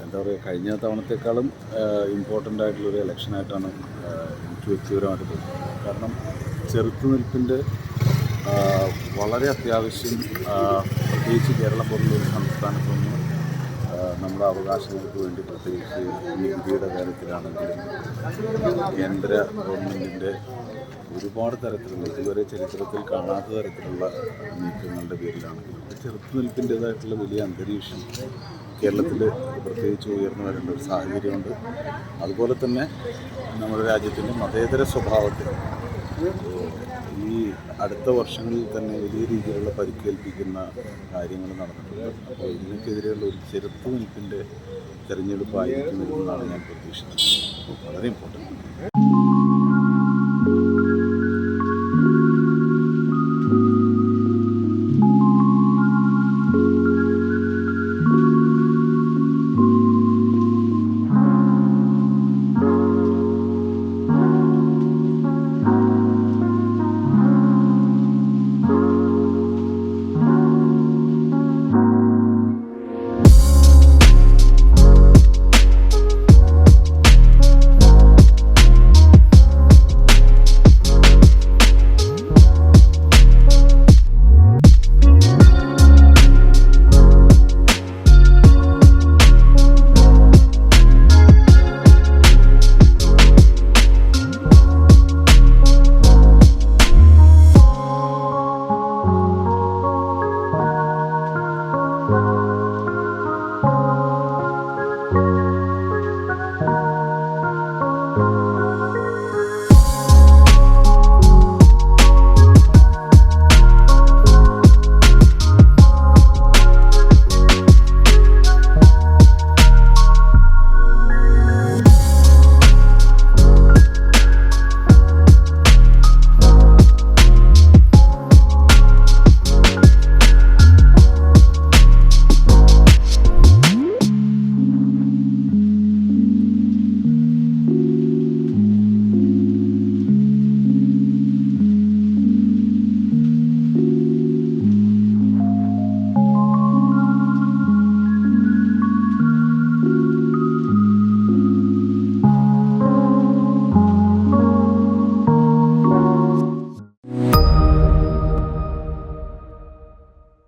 എന്താ പറയുക, കഴിഞ്ഞ തവണത്തേക്കാളും ഇമ്പോർട്ടൻ്റ് ആയിട്ടുള്ളൊരു ഇലക്ഷനായിട്ടാണ് എനിക്ക് വ്യക്തിപരമായിട്ട് തോന്നുന്നത്. കാരണം ചെറുത്തുനിൽപ്പിൻ്റെ വളരെ അത്യാവശ്യം, പ്രത്യേകിച്ച് കേരളം പോലുള്ളൊരു സംസ്ഥാനത്ത് നിന്ന് നമ്മുടെ അവകാശങ്ങൾക്ക് വേണ്ടി, പ്രത്യേകിച്ച് നികുതിയുടെ കാര്യത്തിലാണെങ്കിലും കേന്ദ്ര ഗവൺമെൻറ്റിൻ്റെ ഒരുപാട് തരത്തിലുള്ള, ഇതുവരെ ചരിത്രത്തിൽ കാണാത്ത തരത്തിലുള്ള നീക്കങ്ങളുടെ പേരിലാണെങ്കിലും ചെറുത്തുനിൽപ്പിൻ്റേതായിട്ടുള്ള വലിയ അന്തരീക്ഷം കേരളത്തിൽ പ്രത്യേകിച്ച് ഉയർന്നു വരേണ്ട ഒരു സാഹചര്യമുണ്ട്. അതുപോലെ തന്നെ നമ്മുടെ രാജ്യത്തിൻ്റെ മതേതര സ്വഭാവത്തിൽ ഈ അടുത്ത വർഷങ്ങളിൽ തന്നെ വലിയ രീതിയിലുള്ള പരിക്കേൽപ്പിക്കുന്ന കാര്യങ്ങൾ നടന്നിട്ടുണ്ട്. അപ്പോൾ ഇതിനൊക്കെതിരെയുള്ള ഒരു ചെറുത്തുനിൽപ്പിൻ്റെ തെരഞ്ഞെടുപ്പായിരിക്കും എന്നാണ് ഞാൻ പ്രതീക്ഷിക്കുന്നത്. വളരെ ഇമ്പോർട്ടൻ്റ്.